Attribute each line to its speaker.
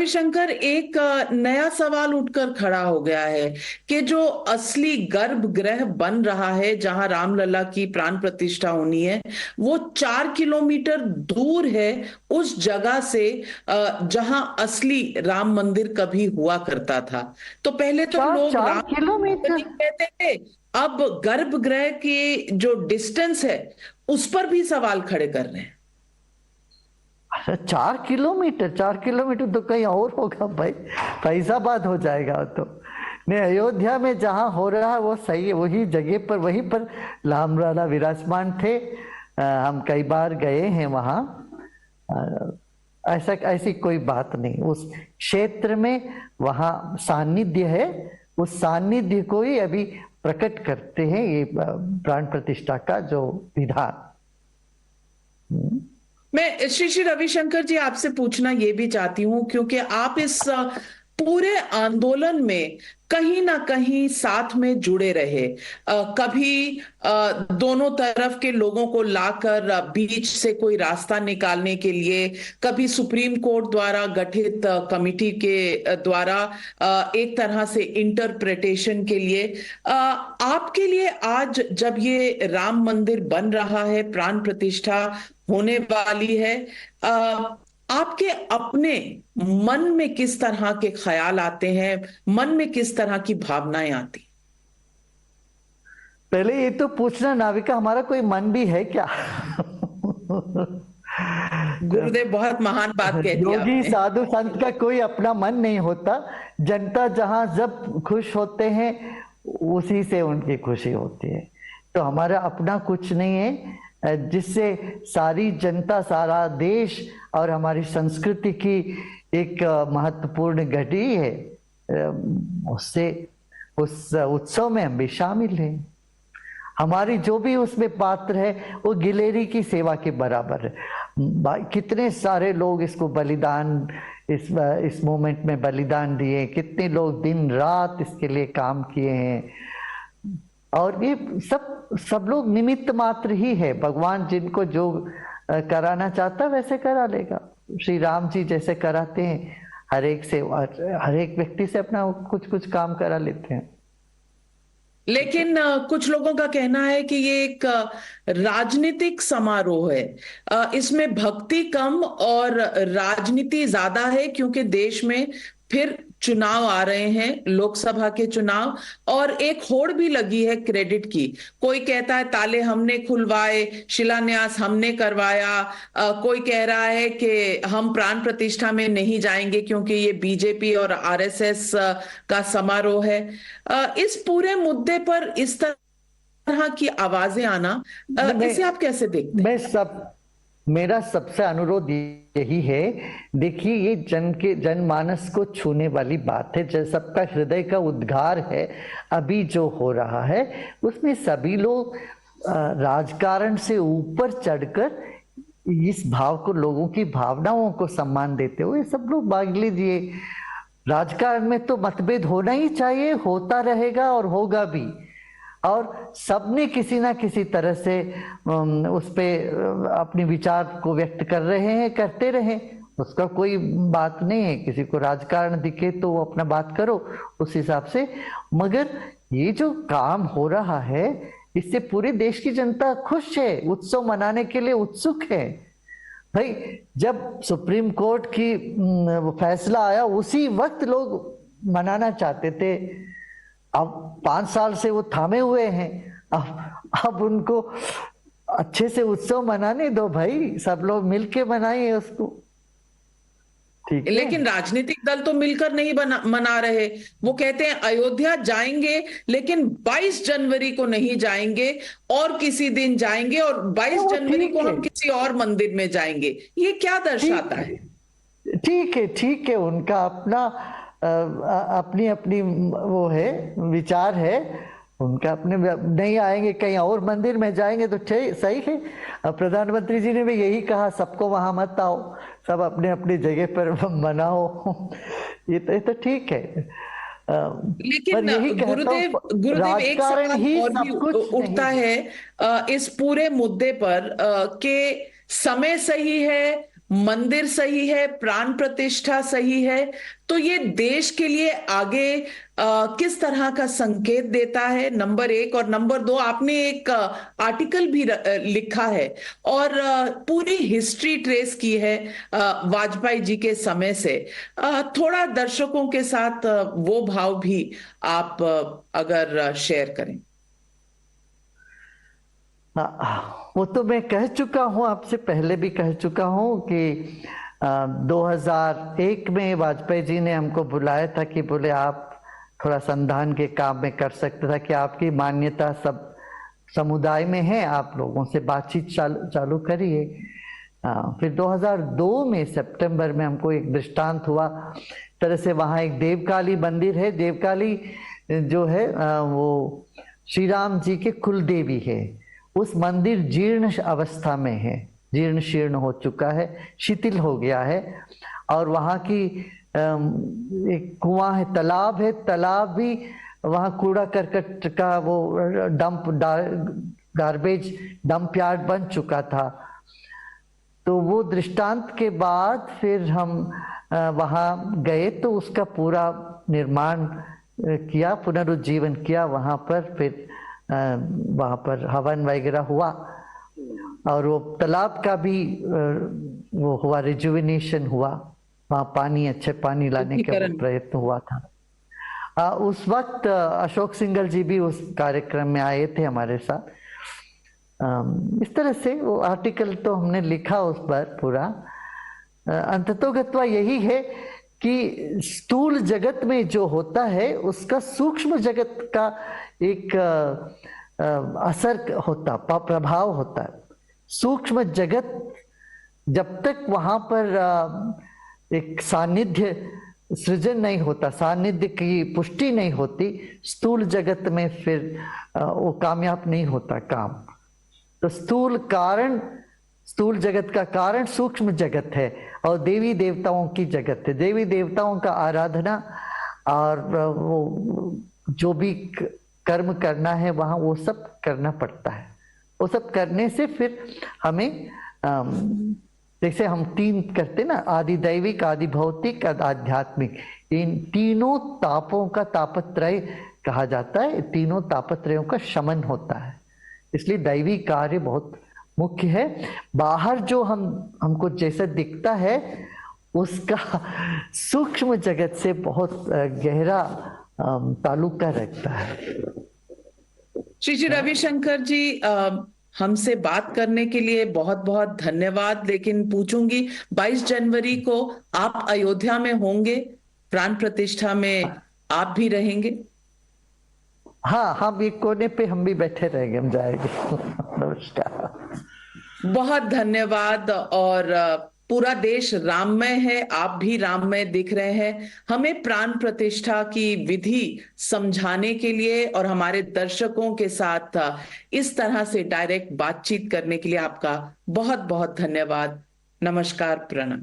Speaker 1: रविशंकर, एक नया सवाल उठकर खड़ा हो गया है कि जो असली गर्भगृह बन रहा है जहां रामलला की प्राण प्रतिष्ठा होनी है, वो 4 किलोमीटर दूर है उस जगह से जहां असली राम मंदिर कभी हुआ करता था। तो पहले तो
Speaker 2: चार
Speaker 1: लोग
Speaker 2: चार
Speaker 1: राम
Speaker 2: किलोमीटर
Speaker 1: मंदिर कहते थे, अब गर्भगृह की जो डिस्टेंस है उस पर भी सवाल खड़े कर रहे हैं।
Speaker 2: 4 किलोमीटर 4 किलोमीटर तो कहीं और होगा भाई। फैजाबाद हो जाएगा तो। नहीं, अयोध्या में जहां हो रहा है वो सही है, वही जगह पर, वहीं पर रामलला विराजमान थे। हम कई बार गए हैं वहां। ऐसा ऐसी कोई बात नहीं, उस क्षेत्र में वहां सानिध्य है। उस सानिध्य को ही अभी प्रकट करते हैं ये प्राण प्रतिष्ठा का जो विधान।
Speaker 1: मैं श्री श्री रविशंकर जी आपसे पूछना ये भी चाहती हूँ, क्योंकि आप इस पूरे आंदोलन में कहीं ना कहीं साथ में जुड़े रहे। कभी दोनों तरफ के लोगों को लाकर बीच से कोई रास्ता निकालने के लिए, कभी सुप्रीम कोर्ट द्वारा गठित कमिटी के द्वारा एक तरह से इंटरप्रिटेशन के लिए। आपके लिए आज जब ये राम मंदिर बन रहा है, प्राण प्रतिष्ठा होने वाली है, आपके अपने मन में किस तरह के ख्याल आते हैं, मन में किस तरह की भावनाएं आती?
Speaker 2: पहले ये तो पूछना नाविका, हमारा कोई मन भी है क्या?
Speaker 1: गुरुदेव, बहुत महान बात कह दी
Speaker 2: योगी
Speaker 1: आपने।
Speaker 2: साधु संत का कोई अपना मन नहीं होता। जनता जहां जब खुश होते हैं उसी से उनकी खुशी होती है। तो हमारा अपना कुछ नहीं है जिससे सारी जनता, सारा देश और हमारी संस्कृति की एक महत्वपूर्ण घड़ी है, उससे उस उत्सव में हम भी शामिल हैं। हमारी जो भी उसमें पात्र है वो गिलेरी की सेवा के बराबर है। कितने सारे लोग इसको बलिदान, इस मोमेंट में बलिदान दिए, कितने लोग दिन रात इसके लिए काम किए हैं। और ये सब लोग निमित्त मात्र ही है। भगवान जिनको जो कराना चाहता वैसे करा लेगा। श्री राम जी जैसे कराते हैं, हर एक व्यक्ति से अपना कुछ कुछ काम करा लेते हैं।
Speaker 1: लेकिन कुछ लोगों का कहना है कि ये एक राजनीतिक समारोह है, इसमें भक्ति कम और राजनीति ज्यादा है, क्योंकि देश में फिर चुनाव आ रहे हैं, लोकसभा के चुनाव, और एक होड़ भी लगी है क्रेडिट की। कोई कहता है ताले हमने खुलवाए, शिलान्यास हमने करवाया। कोई कह रहा है कि हम प्राण प्रतिष्ठा में नहीं जाएंगे क्योंकि ये बीजेपी और आरएसएस का समारोह है। इस पूरे मुद्दे पर इस तरह की आवाजें आना, इसे आप कैसे देखते हैं?
Speaker 2: मेरा सबसे अनुरोध यही है, देखिए ये जनमानस को छूने वाली बात है, सबका हृदय का उद्गार है। अभी जो हो रहा है उसमें सभी लोग राजकारण से ऊपर चढ़कर इस भाव को, लोगों की भावनाओं को सम्मान देते हुए सब लोग भाग लीजिए। राजकारण में तो मतभेद होना ही चाहिए, होता रहेगा और होगा भी। और सबने किसी ना किसी तरह से उस पे अपने विचार को व्यक्त कर रहे हैं, करते रहें, उसका कोई बात नहीं है। किसी को राजकारण दिखे तो वो अपना बात करो उस हिसाब से। मगर ये जो काम हो रहा है इससे पूरे देश की जनता खुश है, उत्सव मनाने के लिए उत्सुक है। भाई जब सुप्रीम कोर्ट की फैसला आया उसी वक्त लोग मनाना चाहते थे। अब 5 साल से वो थामे हुए हैं, अब उनको अच्छे से उत्सव मनाने दो भाई, सब लोग मिलके मनाइए उसको। ठीक है,
Speaker 1: लेकिन राजनीतिक दल तो मिलकर नहीं मना रहे। वो कहते हैं अयोध्या जाएंगे लेकिन 22 जनवरी को नहीं जाएंगे, और किसी दिन जाएंगे, और 22 जनवरी को हम किसी और मंदिर में जाएंगे। ये क्या दर्शाता है?
Speaker 2: ठीक है, उनका अपना अपनी अपनी वो है, विचार है उनका। अपने नहीं आएंगे, कहीं और मंदिर में जाएंगे तो सही है। प्रधानमंत्री जी ने भी यही कहा, सबको वहां मत आओ, सब अपने अपनी जगह पर मनाओ। ये तो ठीक है।
Speaker 1: लेकिन गुरुदेव एक सवाल और भी उठता है इस पूरे मुद्दे पर, कि समय सही है मंदिर सही है, प्राण प्रतिष्ठा सही है, तो ये देश के लिए आगे किस तरह का संकेत देता है, नंबर एक। और नंबर दो, आपने एक आर्टिकल भी लिखा है और पूरी हिस्ट्री ट्रेस की है वाजपेयी जी के समय से। थोड़ा दर्शकों के साथ वो भाव भी आप अगर शेयर करें।
Speaker 2: वो तो मैं कह चुका हूं, आपसे पहले भी कह चुका हूं कि 2001 में वाजपेयी जी ने हमको बुलाया था कि बोले आप थोड़ा संधान के काम में कर सकते था, कि आपकी मान्यता सब समुदाय में है, आप लोगों से बातचीत चालू करिए। फिर 2002 में सितंबर में हमको एक दृष्टांत हुआ। तरह से वहाँ एक देवकाली मंदिर है। देवकाली जो है वो श्री राम जी के कुल देवी है। उस मंदिर जीर्ण अवस्था में है, जीर्ण शीर्ण हो चुका है, शिथिल हो गया है। और वहाँ की एक कुआं है, तालाब है, तालाब भी वहाँ कूड़ा करकट का वो गार्बेज डंप यार्ड बन चुका था। तो वो दृष्टांत के बाद फिर हम वहाँ गए तो उसका पूरा निर्माण किया, पुनरुज्जीवन किया वहाँ पर। फिर वहाँ पर हवन वगैरह हुआ और वो तालाब का भी वो हुआ, रिजुविनेशन हुआ, वहाँ पानी, अच्छे पानी लाने का प्रयत्न हुआ था। उस वक्त अशोक सिंघल जी भी उस कार्यक्रम में आए थे हमारे साथ। इस तरह से वो आर्टिकल तो हमने लिखा उस पर पूरा। अंततोगत्वा यही है कि स्थूल जगत में जो होता है उसका सूक्ष्म जगत का एक असर होता, प्रभाव होता है। सूक्ष्म जगत जब तक वहां पर एक सानिध्य सृजन नहीं होता, सानिध्य की पुष्टि नहीं होती, स्थूल जगत में फिर वो कामयाब नहीं होता काम। तो स्थूल जगत का कारण सूक्ष्म जगत है और देवी देवताओं की जगत है। देवी देवताओं का आराधना और वो जो भी कर्म करना है वहां वो सब करना पड़ता है। वो सब करने से फिर हमें जैसे हम तीन करते ना, आदि दैविक, आदि भौतिक, आध्यात्मिक, इन तीनों तापों का तापत्रय कहा जाता है। तीनों तापत्रयों का शमन होता है, इसलिए दैवी कार्य बहुत मुख्य है। बाहर जो हमको जैसा दिखता है उसका सूक्ष्म जगत से बहुत गहरा ताल्लुका रखता है।
Speaker 1: श्री रविशंकर जी, हमसे बात करने के लिए बहुत बहुत धन्यवाद। लेकिन पूछूंगी, 22 जनवरी को आप अयोध्या में होंगे, प्राण प्रतिष्ठा में आप भी रहेंगे?
Speaker 2: हाँ, हम एक कोने पे हम भी बैठे रहेंगे, हम जाएंगे। नमस्कार,
Speaker 1: बहुत धन्यवाद। और पूरा देश राममय है, आप भी राममय दिख रहे हैं। हमें प्राण प्रतिष्ठा की विधि समझाने के लिए और हमारे दर्शकों के साथ इस तरह से डायरेक्ट बातचीत करने के लिए आपका बहुत बहुत धन्यवाद। नमस्कार, प्रणाम।